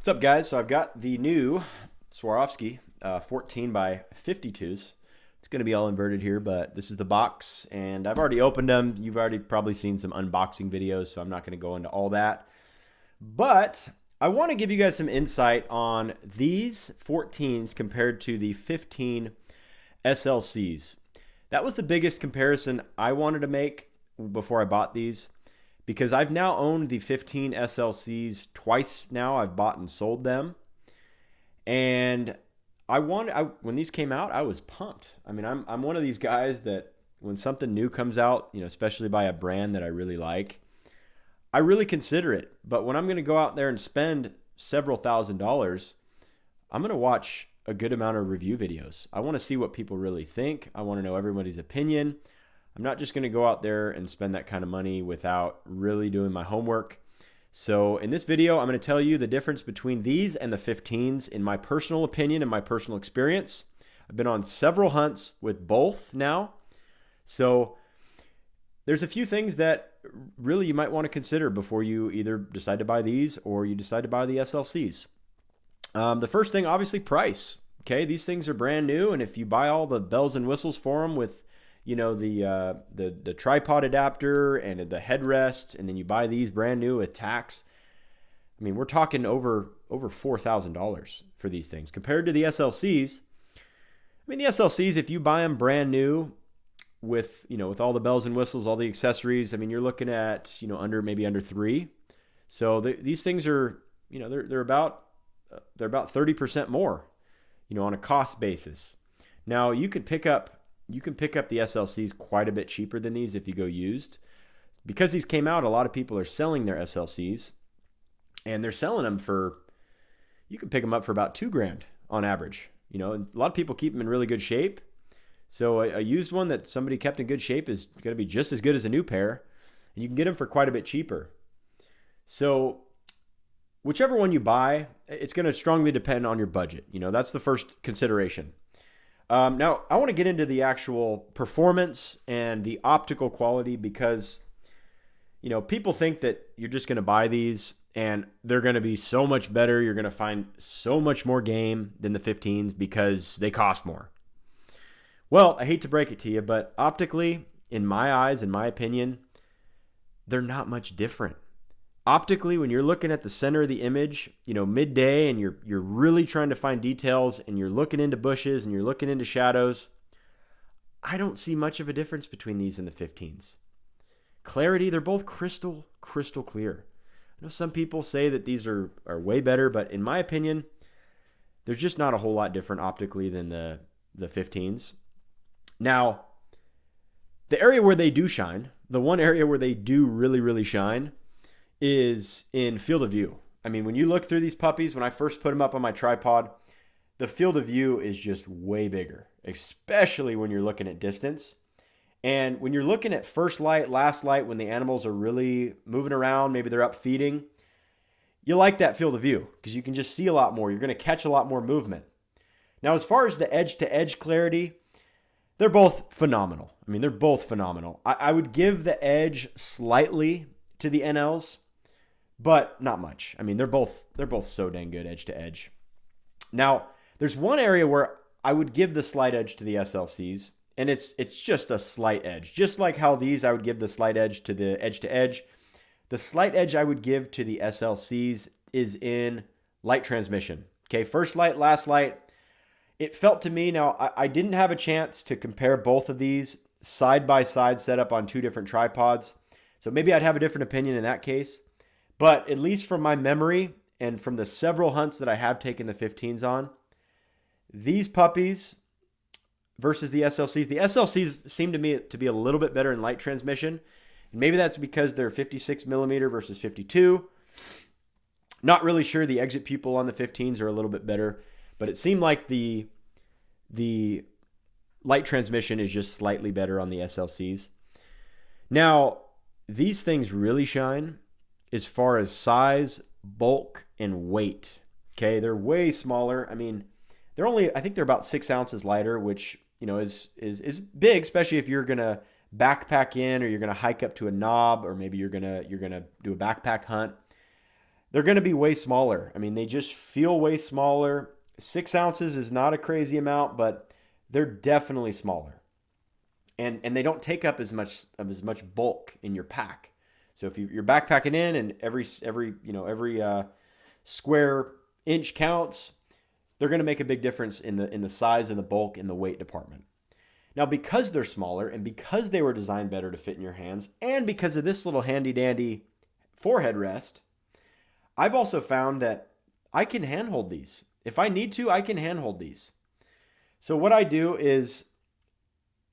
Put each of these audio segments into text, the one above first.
What's up, guys? So I've got the new Swarovski 14 by 52s. It's going to be all inverted here, but this is the box, and I've already opened them. You've already probably seen some unboxing videos, so I'm not going to go into all that. But I want to give you guys some insight on these 14s compared to the 15 SLCs. That was the biggest comparison I wanted to make before I bought these, because I've now owned the 15 SLCs twice now. I've bought and sold them. And when these came out, I was pumped. I mean, I'm one of these guys that when something new comes out, especially by a brand that I really like, I really consider it. But when I'm going to go out there and spend several $1,000s, I'm going to watch a good amount of review videos. I want to see what people really think. I want to know everybody's opinion. I'm not just going to go out there and spend that kind of money without really doing my homework. So in this video, I'm going to tell you the difference between these and the 15s in my personal opinion and my personal experience. I've been on several hunts with both now. So there's a few things that really you might want to consider before you either decide to buy these or you decide to buy the SLCs. The first thing, obviously, price. Okay, these things are brand new, and if you buy all the bells and whistles for them with the tripod adapter and the headrest, and then you buy these brand new with tax, I mean, we're talking over $4,000 for these things compared to the SLCs. I mean, the SLCs, if you buy them brand new with all the bells and whistles, all the accessories, I mean, you're looking at maybe under $3,000. So these things are they're about 30% more on a cost basis. Now you can pick up the SLCs quite a bit cheaper than these if you go used. Because these came out, a lot of people are selling their SLCs, and they're selling them you can pick them up for about $2,000 on average. A lot of people keep them in really good shape. So a used one that somebody kept in good shape is going to be just as good as a new pair, and you can get them for quite a bit cheaper. So whichever one you buy, it's going to strongly depend on your budget. That's the first consideration. Now, I want to get into the actual performance and the optical quality because, people think that you're just going to buy these and they're going to be so much better. You're going to find so much more game than the 15s because they cost more. Well, I hate to break it to you, but optically, in my eyes, in my opinion, they're not much different. Optically, when you're looking at the center of the image, midday, and you're really trying to find details, and you're looking into bushes and you're looking into shadows, I don't see much of a difference between these and the 15s. Clarity, they're both crystal clear. I know some people say that these are way better, but in my opinion, there's just not a whole lot different optically than the 15s. Now, the area where they do shine, the one area where they do really, really shine, is in field of view. I mean, when you look through these puppies, when I first put them up on my tripod, the field of view is just way bigger, especially when you're looking at distance. And when you're looking at first light, last light, when the animals are really moving around, maybe they're up feeding, you like that field of view because you can just see a lot more. You're going to catch a lot more movement. Now, as far as the edge-to-edge clarity, they're both phenomenal. I mean, they're both phenomenal. I would give the edge slightly to the NLs, but not much. I mean, they're both so dang good edge to edge. Now, there's one area where I would give the slight edge to the SLCs, and it's just a slight edge. Just like how these I would give the slight edge to the edge to edge. The slight edge I would give to the SLCs is in light transmission. Okay, first light, last light. It felt to me, now I didn't have a chance to compare both of these side by side set up on two different tripods. So maybe I'd have a different opinion in that case. But at least from my memory and from the several hunts that I have taken the 15s on, these puppies versus the SLCs seem to me to be a little bit better in light transmission. And maybe that's because they're 56 millimeter versus 52. Not really sure. The exit pupil on the 15s are a little bit better. But it seemed like the light transmission is just slightly better on the SLCs. Now, these things really shine as far as size, bulk, and weight. Okay, they're way smaller. I mean, I think they're about 6 ounces lighter, which is big, especially if you're gonna backpack in or you're gonna hike up to a knob, or maybe you're gonna do a backpack hunt. they're going to be way smaller. I mean, they just feel way smaller. 6 ounces is not a crazy amount, but they're definitely smaller. And they don't take up as much bulk in your pack. So if you're backpacking in and every square inch counts, they're going to make a big difference in the size and the bulk and the weight department. Now, because they're smaller and because they were designed better to fit in your hands, and because of this little handy dandy forehead rest, I've also found that I can handhold these. If I need to, I can handhold these. So what I do is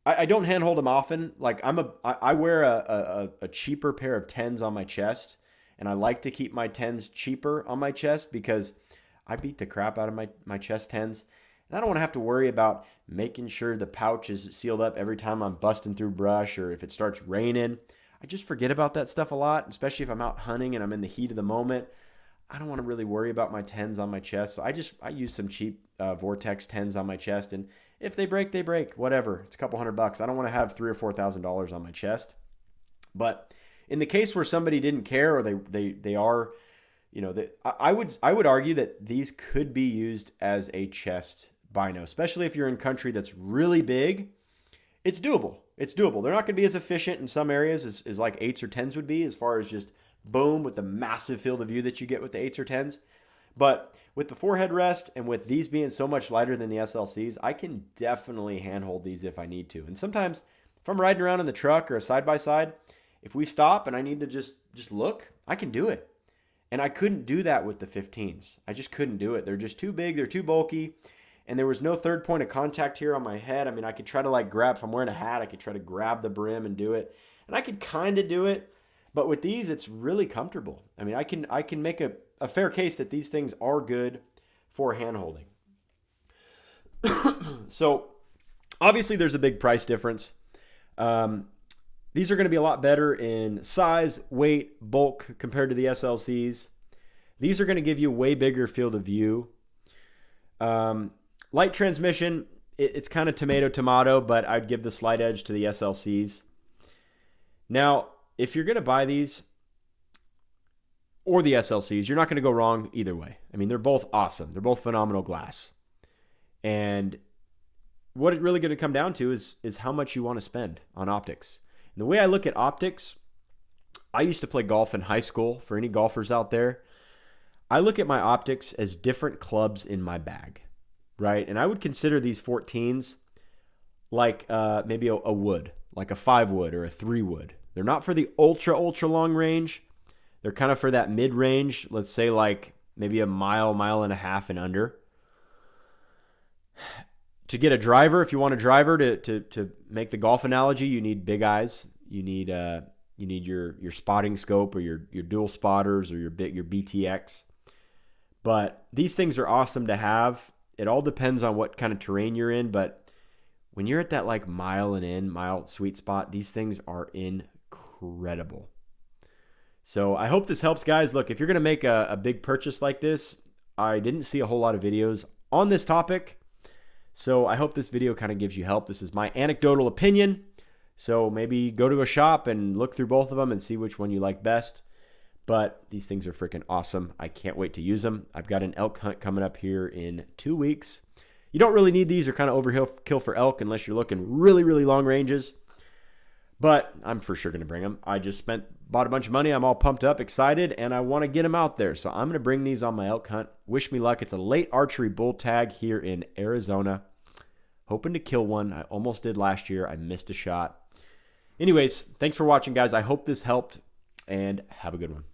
I don't handhold them often. Like I wear a cheaper pair of 10s on my chest, and I like to keep my 10s cheaper on my chest because I beat the crap out of my chest 10s. And I don't want to have to worry about making sure the pouch is sealed up every time I'm busting through brush or if it starts raining. I just forget about that stuff a lot, especially if I'm out hunting and I'm in the heat of the moment. I don't want to really worry about my 10s on my chest. So I use some cheap Vortex 10s on my chest. And if they break, they break. Whatever. It's a couple $100. I don't want to have $3,000 or $4,000 on my chest. But in the case where somebody didn't care or they are, I would argue that these could be used as a chest bino, especially if you're in country that's really big. It's doable. It's doable. They're not going to be as efficient in some areas as like 8s or 10s would be, as far as just boom with the massive field of view that you get with the 8s or 10s. But with the forehead rest and with these being so much lighter than the SLCs, I can definitely handhold these if I need to. And sometimes if I'm riding around in the truck or a side-by-side, if we stop and I need to just look, I can do it. And I couldn't do that with the 15s. I just couldn't do it. They're just too big. They're too bulky. And there was no third point of contact here on my head. I mean, I could try to like grab, if I'm wearing a hat, I could try to grab the brim and do it. And I could kind of do it. But with these, it's really comfortable. I mean, I can make a fair case that these things are good for hand holding. So obviously there's a big price difference. These are going to be a lot better in size, weight, bulk compared to the SLCs. These are going to give you a way bigger field of view. Light transmission, it's kind of tomato, but I'd give the slight edge to the SLCs. Now, if you're going to buy these or the SLCs, you're not going to go wrong either way. I mean, they're both awesome. They're both phenomenal glass. And what it's really going to come down to is how much you want to spend on optics. And the way I look at optics, I used to play golf in high school. For any golfers out there, I look at my optics as different clubs in my bag, right? And I would consider these 14s like maybe a wood, like a 5 wood or a 3 wood. They're not for the ultra long range. They're kind of for that mid range. Let's say like maybe a mile and a half and under. To get a driver, if you want a driver to make the golf analogy, you need big eyes. You need your spotting scope or your dual spotters or your BTX. But these things are awesome to have. It all depends on what kind of terrain you're in, but when you're at that like mile sweet spot, these things are incredible. So I hope this helps, guys. Look, if you're going to make a big purchase like this, I didn't see a whole lot of videos on this topic. So I hope this video kind of gives you help. This is my anecdotal opinion. So maybe go to a shop and look through both of them and see which one you like best. But these things are freaking awesome. I can't wait to use them. I've got an elk hunt coming up here in 2 weeks. You don't really need these. They're kind of overkill for elk unless you're looking really long ranges. But I'm for sure going to bring them. I just bought a bunch of money. I'm all pumped up, excited, and I want to get them out there. So I'm going to bring these on my elk hunt. Wish me luck. It's a late archery bull tag here in Arizona. Hoping to kill one. I almost did last year. I missed a shot. Anyways, thanks for watching, guys. I hope this helped, and have a good one.